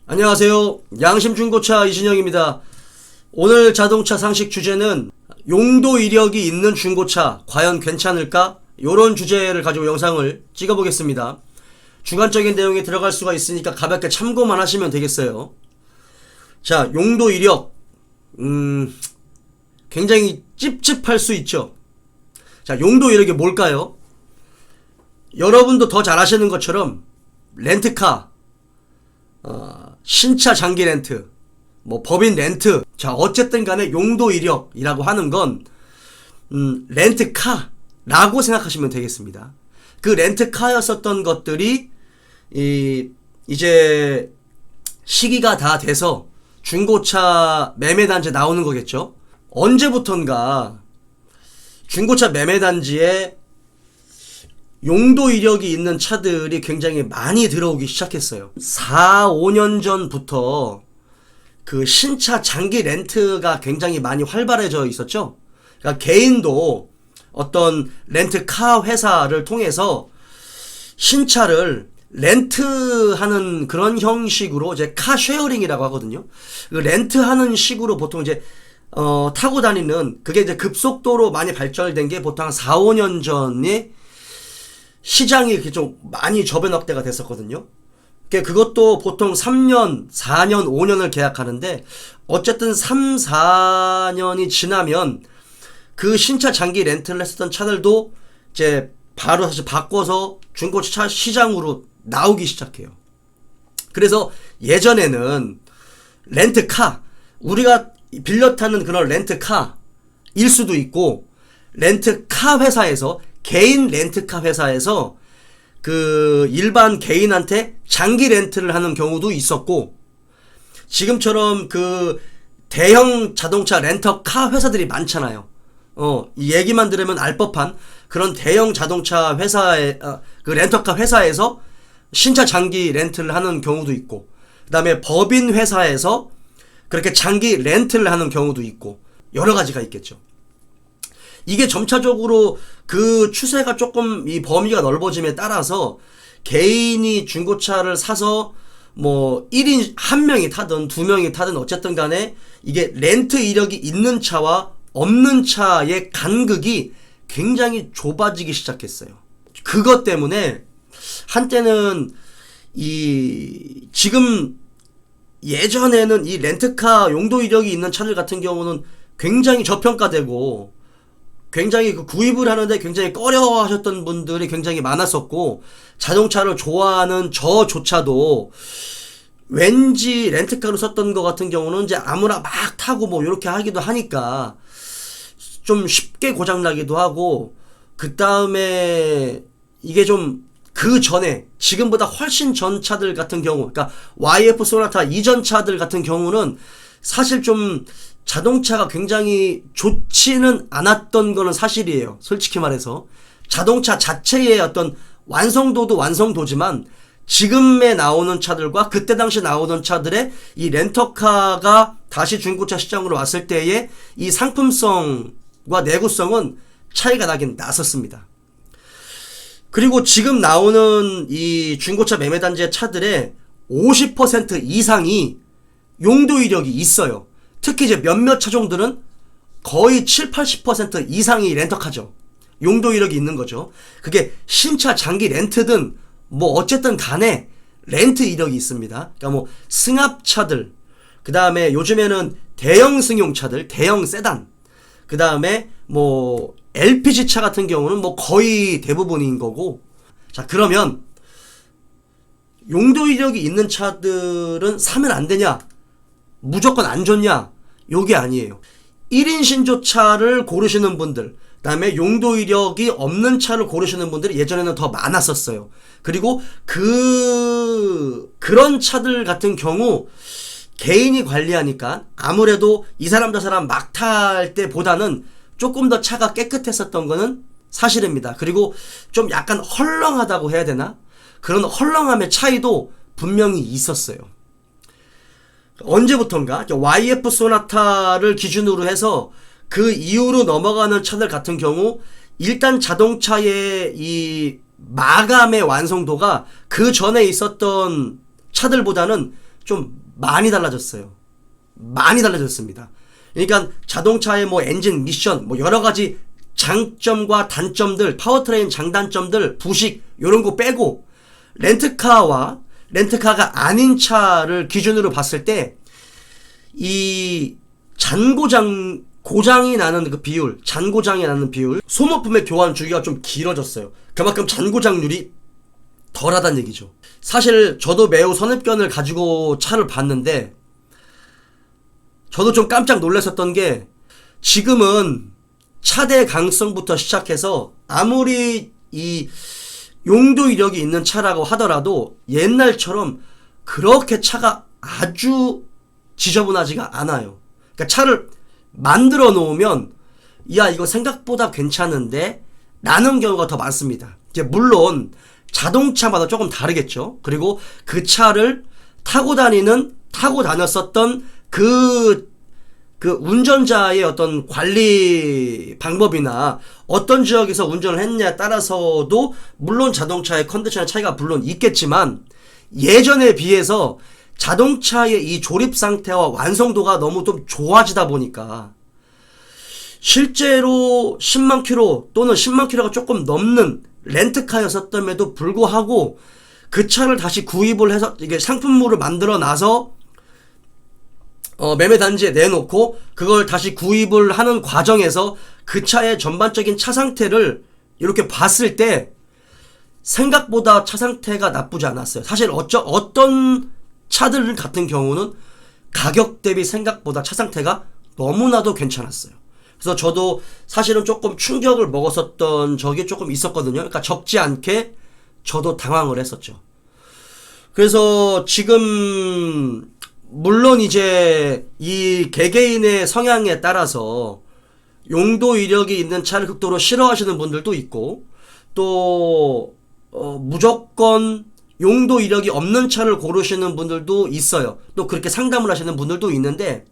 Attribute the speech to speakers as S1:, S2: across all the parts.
S1: 안녕하세요. 양심중고차 이진영입니다. 오늘 자동차 상식 주제는 용도 이력이 있는 중고차 과연 괜찮을까? 요런 주제를 가지고 영상을 찍어보겠습니다. 주관적인 내용이 들어갈 수가 있으니까 가볍게 참고만 하시면 되겠어요. 자, 용도 이력 굉장히 찝찝할 수 있죠. 자, 용도 이력이 뭘까요? 여러분도 더 잘 아시는 것처럼 렌트카, 신차 장기 렌트, 법인 렌트. 자, 어쨌든 간에 용도 이력이라고 하는 건 렌트카라고 생각하시면 되겠습니다. 그 렌트카였었던 것들이 이제 시기가 다 돼서 중고차 매매단지에 나오는 거겠죠. 언제부턴가 중고차 매매단지에 용도 이력이 있는 차들이 굉장히 많이 들어오기 시작했어요. 4, 5년 전부터 그 신차 장기 렌트가 굉장히 많이 활발해져 있었죠. 그러니까 개인도 어떤 렌트카 회사를 통해서 신차를 렌트하는 그런 형식으로 이제 카쉐어링이라고 하거든요. 그 렌트하는 식으로 보통 이제 타고 다니는, 그게 이제 급속도로 많이 발전된 게 보통 한 4, 5년 전에 시장이 이렇게 좀 많이 저변 확대가 됐었거든요. 그것도 보통 3년, 4년, 5년을 계약하는데, 어쨌든 3, 4년이 지나면 그 신차 장기 렌트를 했었던 차들도 이제 바로 사실 바꿔서 중고차 시장으로 나오기 시작해요. 그래서 예전에는 렌트카, 우리가 빌려 타는 그런 렌트카일 수도 있고, 렌트카 회사에서, 개인 렌트카 회사에서 그 일반 개인한테 장기 렌트를 하는 경우도 있었고, 지금처럼 그 대형 자동차 렌터카 회사들이 많잖아요. 이 얘기만 들으면 알 법한 그런 대형 자동차 회사의 그 렌터카 회사에서 신차 장기 렌트를 하는 경우도 있고, 그 다음에 법인 회사에서 그렇게 장기 렌트를 하는 경우도 있고, 여러 가지가 있겠죠. 이게 점차적으로 그 추세가 조금 이 범위가 넓어짐에 따라서 개인이 중고차를 사서 1인 한 명이 타든 두 명이 타든 어쨌든 간에 이게 렌트 이력이 있는 차와 없는 차의 간극이 굉장히 좁아지기 시작했어요. 그것 때문에 한때는 지금 예전에는 이 렌트카 용도 이력이 있는 차들 같은 경우는 굉장히 저평가되고 굉장히 그 구입을 하는데 굉장히 꺼려하셨던 분들이 굉장히 많았었고, 자동차를 좋아하는 저조차도 왠지 렌트카로 썼던 것 같은 경우는 이제 아무나 막 타고 이렇게 하기도 하니까 좀 쉽게 고장나기도 하고, 그 다음에 이게 좀 그 전에 지금보다 훨씬 전 차들 같은 경우, 그러니까 YF 소나타 이전 차들 같은 경우는 사실 좀 자동차가 굉장히 좋지는 않았던 거는 사실이에요. 솔직히 말해서 자동차 자체의 어떤 완성도도 완성도지만 지금에 나오는 차들과 그때 당시 나오던 차들의 이 렌터카가 다시 중고차 시장으로 왔을 때의 이 상품성과 내구성은 차이가 나긴 났었습니다. 그리고 지금 나오는 이 중고차 매매단지의 차들의 50% 이상이 용도 이력이 있어요. 특히 이제 몇몇 차종들은 거의 7, 80% 이상이 렌터카죠. 용도 이력이 있는 거죠. 그게 신차 장기 렌트든 어쨌든 간에 렌트 이력이 있습니다. 그러니까 승합차들, 그 다음에 요즘에는 대형 승용차들, 대형 세단, 그 다음에 LPG 차 같은 경우는 거의 대부분인 거고. 자, 그러면 용도 이력이 있는 차들은 사면 안 되냐? 무조건 안 좋냐? 요게 아니에요. 1인 신조차를 고르시는 분들, 그 다음에 용도 이력이 없는 차를 고르시는 분들이 예전에는 더 많았었어요. 그리고 그런 차들 같은 경우 개인이 관리하니까 아무래도 이 사람 저 사람 막 탈 때보다는 조금 더 차가 깨끗했었던 거는 사실입니다. 그리고 좀 약간 헐렁하다고 해야 되나? 그런 헐렁함의 차이도 분명히 있었어요. 언제부턴가 YF 소나타를 기준으로 해서 그 이후로 넘어가는 차들 같은 경우 일단 자동차의 이 마감의 완성도가 그 전에 있었던 차들보다는 좀 많이 달라졌어요. 많이 달라졌습니다. 그러니까 자동차의 뭐 엔진, 미션, 뭐 여러 가지 장점과 단점들, 파워트레인 장단점들, 부식 요런 거 빼고 렌트카와 렌트카가 아닌 차를 기준으로 봤을 때 이 고장이 나는 그 비율, 잔고장이 나는 비율, 소모품의 교환 주기가 좀 길어졌어요. 그만큼 잔고장률이 덜하다는 얘기죠. 사실 저도 매우 선입견을 가지고 차를 봤는데 저도 좀 깜짝 놀랐었던 게 지금은 차대 강성부터 시작해서 아무리 이 용도 이력이 있는 차라고 하더라도 옛날처럼 그렇게 차가 아주 지저분하지가 않아요. 그러니까 차를 만들어 놓으면 야 이거 생각보다 괜찮은데 라는 경우가 더 많습니다. 이제 물론 자동차마다 조금 다르겠죠. 그리고 그 차를 타고 다녔었던 그 운전자의 어떤 관리 방법이나 어떤 지역에서 운전을 했냐에 따라서도 물론 자동차의 컨디션의 차이가 물론 있겠지만 예전에 비해서 자동차의 이 조립 상태와 완성도가 너무 좀 좋아지다 보니까 실제로 10만 킬로 또는 10만 킬로가 조금 넘는 렌트카였었음에도 불구하고 그 차를 다시 구입을 해서 이게 상품물을 만들어 놔서 매매 단지에 내놓고 그걸 다시 구입을 하는 과정에서 그 차의 전반적인 차 상태를 이렇게 봤을 때 생각보다 차 상태가 나쁘지 않았어요. 사실 어떤 차들 같은 경우는 가격 대비 생각보다 차 상태가 너무나도 괜찮았어요. 그래서 저도 사실은 조금 충격을 먹었었던 적이 조금 있었거든요. 그러니까 적지 않게 저도 당황을 했었죠. 그래서 지금 물론 이제 이 개개인의 성향에 따라서 용도 이력이 있는 차를 극도로 싫어하시는 분들도 있고 또 무조건 용도 이력이 없는 차를 고르시는 분들도 있어요. 또 그렇게 상담을 하시는 분들도 있는데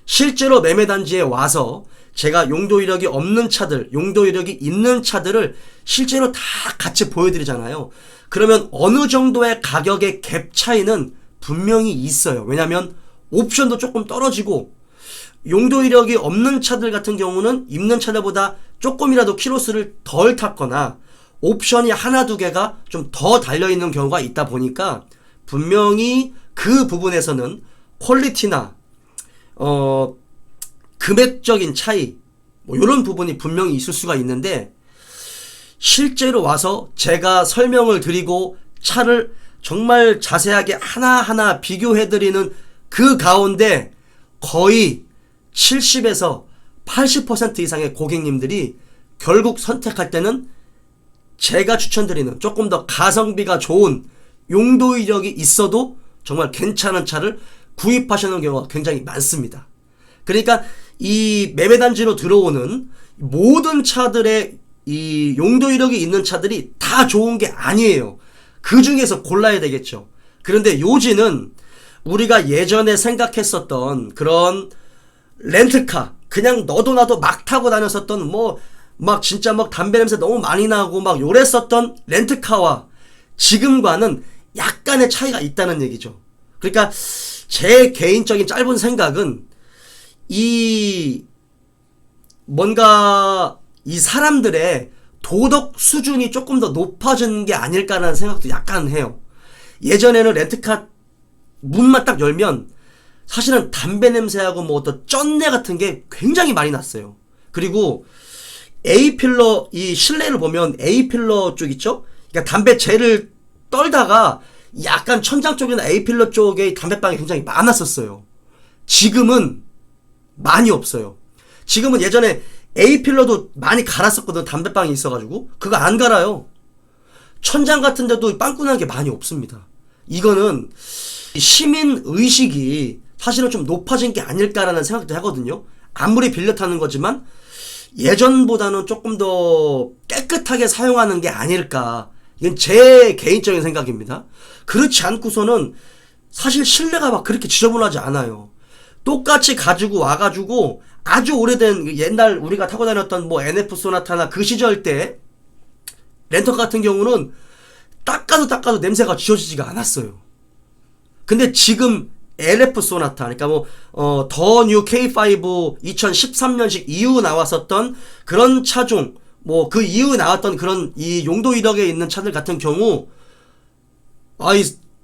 S1: 실제로 매매단지에 와서 제가 용도 이력이 없는 차들, 용도 이력이 있는 차들을 실제로 다 같이 보여드리잖아요. 그러면 어느 정도의 가격의 갭 차이는 분명히 있어요. 왜냐면 옵션도 조금 떨어지고 용도 이력이 없는 차들 같은 경우는 있는 차들보다 조금이라도 키로수를 덜 탔거나 옵션이 하나 두 개가 좀 더 달려있는 경우가 있다 보니까 분명히 그 부분에서는 퀄리티나 금액적인 차이 뭐 이런 부분이 분명히 있을 수가 있는데 실제로 와서 제가 설명을 드리고 차를 정말 자세하게 하나하나 비교해드리는 그 가운데 거의 70에서 80% 이상의 고객님들이 결국 선택할 때는 제가 추천드리는 조금 더 가성비가 좋은 용도 이력이 있어도 정말 괜찮은 차를 구입하시는 경우가 굉장히 많습니다. 그러니까 이 매매단지로 들어오는 모든 차들의 이 용도 이력이 있는 차들이 다 좋은 게 아니에요. 그 중에서 골라야 되겠죠. 그런데 요지는 우리가 예전에 생각했었던 그런 렌트카 그냥 너도 나도 막 타고 다녔었던 막 진짜 막 담배 냄새 너무 많이 나고 막 요랬었던 렌트카와 지금과는 약간의 차이가 있다는 얘기죠. 그러니까 제 개인적인 짧은 생각은 뭔가 이 사람들의 도덕 수준이 조금 더 높아진 게 아닐까라는 생각도 약간 해요. 예전에는 렌트카 문만 딱 열면 사실은 담배 냄새하고 뭐 어떤 쩐내 같은 게 굉장히 많이 났어요. 그리고 A필러 이 실내를 보면 A필러 쪽 있죠? 그러니까 담배재를 떨다가 약간 천장 쪽이나 A필러 쪽에 담배방이 굉장히 많았었어요. 지금은 많이 없어요. 지금은 예전에 A필러도 많이 갈았었거든. 담배방이 있어가지고 그거 안 갈아요. 천장 같은 데도 빵꾸난 게 많이 없습니다. 이거는 시민 의식이 사실은 좀 높아진 게 아닐까라는 생각도 하거든요. 아무리 빌려 타는 거지만 예전보다는 조금 더 깨끗하게 사용하는 게 아닐까. 이건 제 개인적인 생각입니다. 그렇지 않고서는 사실 실내가 막 그렇게 지저분하지 않아요. 똑같이 가지고 와가지고 아주 오래된 옛날 우리가 타고 다녔던 뭐 NF 소나타나 그 시절 때 렌터 같은 경우는 닦아도 냄새가 지워지지가 않았어요. 근데 지금 LF 소나타, 그러니까 더 뉴 K5 2013년식 이후 나왔었던 그런 차종, 그 이후 나왔던 그런 이 용도 이력에 있는 차들 같은 경우,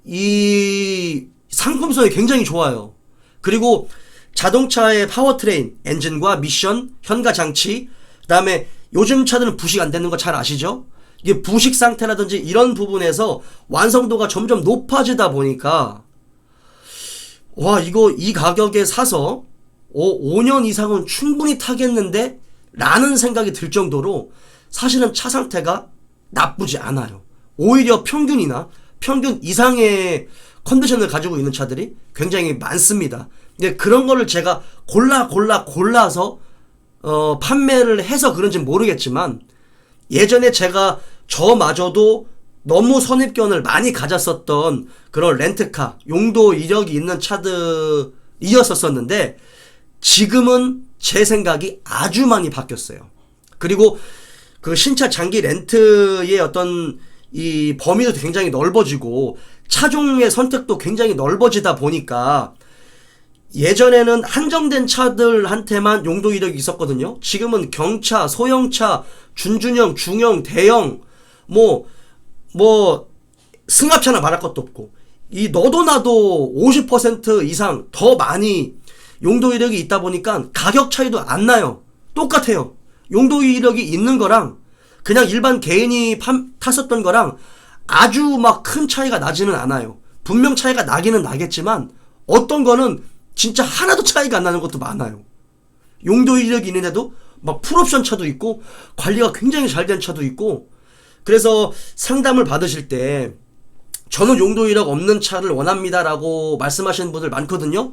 S1: 이 상품성이 굉장히 좋아요. 그리고 자동차의 파워트레인, 엔진과 미션, 현가 장치, 그 다음에 요즘 차들은 부식 안 되는 거 잘 아시죠? 이게 부식 상태라든지 이런 부분에서 완성도가 점점 높아지다 보니까, 이 가격에 사서 5년 이상은 충분히 타겠는데? 라는 생각이 들 정도로 사실은 차 상태가 나쁘지 않아요. 오히려 평균 이상의 컨디션을 가지고 있는 차들이 굉장히 많습니다. 근데 그런 거를 제가 골라서 판매를 해서 그런지 모르겠지만, 예전에 제가 저마저도 너무 선입견을 많이 가졌었던 그런 렌트카, 용도 이력이 있는 차들이었었는데, 지금은 제 생각이 아주 많이 바뀌었어요. 그리고 그 신차 장기 렌트의 어떤 이 범위도 굉장히 넓어지고, 차종의 선택도 굉장히 넓어지다 보니까, 예전에는 한정된 차들한테만 용도 이력이 있었거든요. 지금은 경차, 소형차, 준중형, 중형, 대형, 승합차나 말할 것도 없고, 이 너도 나도 50% 이상 더 많이 용도 이력이 있다 보니까 가격 차이도 안 나요. 똑같아요. 용도 이력이 있는 거랑 그냥 일반 개인이 탔었던 거랑 아주 막 큰 차이가 나지는 않아요. 분명 차이가 나기는 나겠지만 어떤 거는 진짜 하나도 차이가 안 나는 것도 많아요. 용도 이력이 있는데도 막 풀옵션 차도 있고 관리가 굉장히 잘 된 차도 있고, 그래서 상담을 받으실 때 저는 용도 이력 없는 차를 원합니다라고 말씀하시는 분들 많거든요.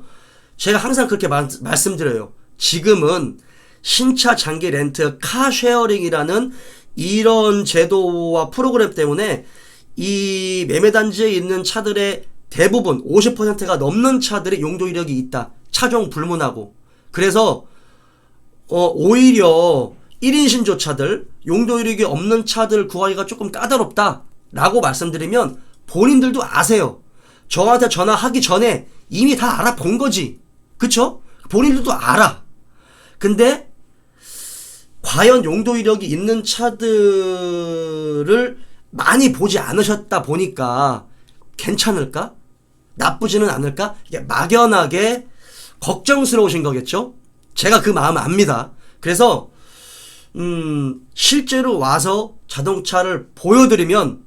S1: 제가 항상 그렇게 말씀드려요. 지금은 신차 장기 렌트 카쉐어링이라는 이런 제도와 프로그램 때문에 이 매매단지에 있는 차들의 대부분 50%가 넘는 차들이 용도 이력이 있다. 차종 불문하고. 그래서 오히려 1인 신조차들, 용도 이력이 없는 차들 구하기가 조금 까다롭다 라고 말씀드리면 본인들도 아세요. 저한테 전화하기 전에 이미 다 알아본 거지. 그쵸? 본인들도 알아. 근데 과연 용도 이력이 있는 차들을 많이 보지 않으셨다 보니까 괜찮을까? 나쁘지는 않을까? 이게 막연하게 걱정스러우신 거겠죠? 제가 그 마음 압니다. 그래서 실제로 와서 자동차를 보여드리면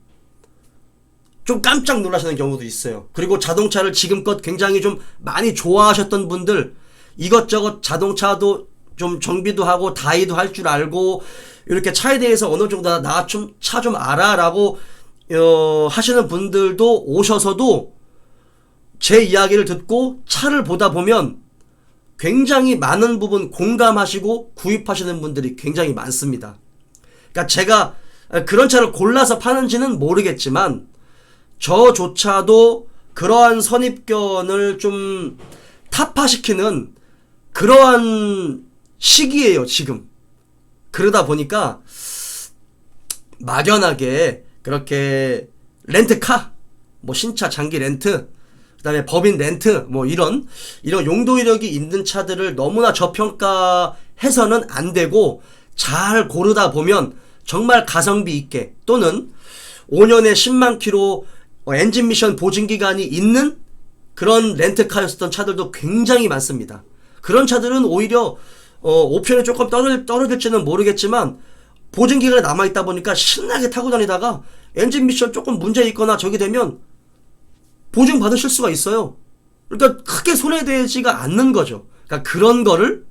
S1: 좀 깜짝 놀라시는 경우도 있어요. 그리고 자동차를 지금껏 굉장히 좀 많이 좋아하셨던 분들, 이것저것 자동차도 좀 정비도 하고 다이도 할 줄 알고 이렇게 차에 대해서 어느 정도 나 좀 차 좀 알아 라고 하시는 분들도 오셔서도 제 이야기를 듣고 차를 보다 보면 굉장히 많은 부분 공감하시고 구입하시는 분들이 굉장히 많습니다. 그러니까 제가 그런 차를 골라서 파는지는 모르겠지만 저조차도 그러한 선입견을 좀 타파시키는 그러한 시기예요, 지금. 그러다 보니까 막연하게 그렇게 렌트카, 신차 장기 렌트, 그 다음에 법인 렌트, 이런 용도 이력이 있는 차들을 너무나 저평가해서는 안 되고, 잘 고르다 보면 정말 가성비 있게, 또는 5년에 10만 킬로 엔진 미션 보증 기간이 있는 그런 렌트카였었던 차들도 굉장히 많습니다. 그런 차들은 오히려 옵션이 조금 떨어질지는 모르겠지만 보증 기간이 남아있다 보니까 신나게 타고 다니다가 엔진 미션 조금 문제 있거나 저기 되면 보증 받으실 수가 있어요. 그러니까 크게 손해되지가 않는 거죠. 그러니까 그런 거를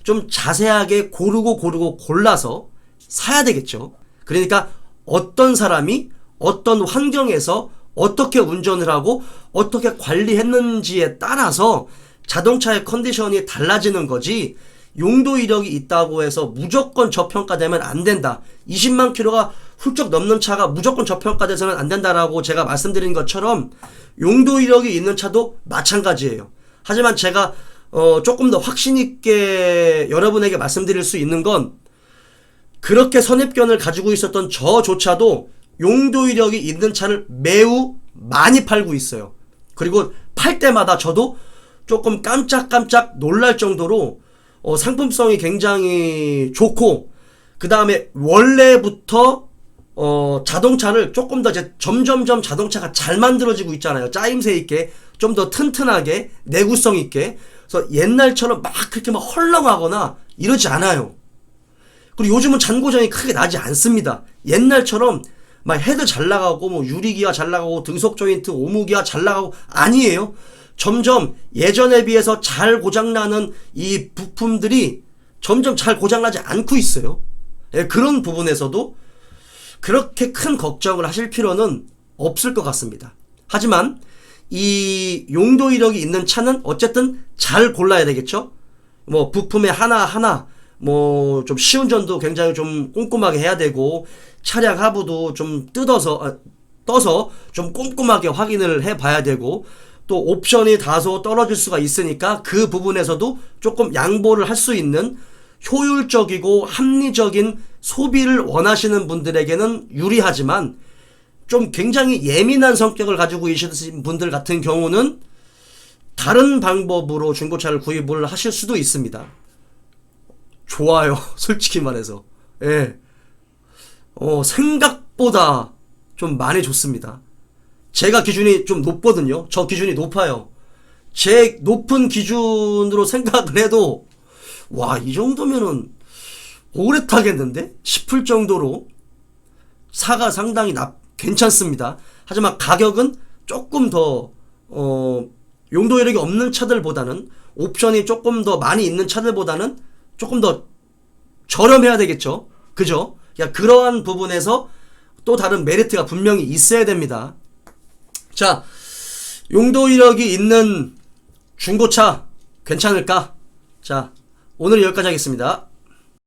S1: 좀 자세하게 고르고 골라서 사야 되겠죠. 그러니까 어떤 사람이 어떤 환경에서 어떻게 운전을 하고 어떻게 관리했는지에 따라서 자동차의 컨디션이 달라지는 거지, 용도 이력이 있다고 해서 무조건 저평가되면 안 된다. 20만 킬로가 훌쩍 넘는 차가 무조건 저평가돼서는 안 된다라고 제가 말씀드린 것처럼 용도 이력이 있는 차도 마찬가지예요. 하지만 제가 조금 더 확신 있게 여러분에게 말씀드릴 수 있는 건, 그렇게 선입견을 가지고 있었던 저조차도 용도 이력이 있는 차를 매우 많이 팔고 있어요. 그리고 팔 때마다 저도 조금 깜짝깜짝 놀랄 정도로 상품성이 굉장히 좋고, 그 다음에 원래부터 자동차를 조금 더 이제 점점점 자동차가 잘 만들어지고 있잖아요. 짜임새 있게, 좀 더 튼튼하게, 내구성 있게. 그래서 옛날처럼 막 그렇게 막 헐렁하거나 이러지 않아요. 그리고 요즘은 잔고장이 크게 나지 않습니다. 옛날처럼 막 헤드 잘 나가고 뭐 유리기아 잘 나가고 등속 조인트 오무기아 잘 나가고 아니에요. 점점 예전에 비해서 잘 고장나는 이 부품들이 점점 잘 고장나지 않고 있어요. 예, 그런 부분에서도 그렇게 큰 걱정을 하실 필요는 없을 것 같습니다. 하지만 이 용도 이력이 있는 차는 어쨌든 잘 골라야 되겠죠. 뭐 부품의 하나하나 뭐 좀 쉬운 점도 굉장히 좀 꼼꼼하게 해야 되고, 차량 하부도 좀 떠서 좀 꼼꼼하게 확인을 해 봐야 되고, 또 옵션이 다소 떨어질 수가 있으니까 그 부분에서도 조금 양보를 할 수 있는 효율적이고 합리적인 소비를 원하시는 분들에게는 유리하지만, 좀 굉장히 예민한 성격을 가지고 계신 분들 같은 경우는 다른 방법으로 중고차를 구입을 하실 수도 있습니다. 좋아요. 솔직히 말해서. 예. 생각보다 좀 많이 좋습니다. 제가 기준이 좀 높거든요. 저 기준이 높아요. 제 높은 기준으로 생각을 해도, 와, 이 정도면은 오래 타겠는데? 싶을 정도로 차가 상당히 괜찮습니다. 하지만 가격은 조금 더, 용도 이력이 없는 차들보다는, 옵션이 조금 더 많이 있는 차들보다는 조금 더 저렴해야 되겠죠. 그죠? 그러한 부분에서 또 다른 메리트가 분명히 있어야 됩니다. 자, 용도 이력이 있는 중고차 괜찮을까? 자, 오늘 여기까지 하겠습니다.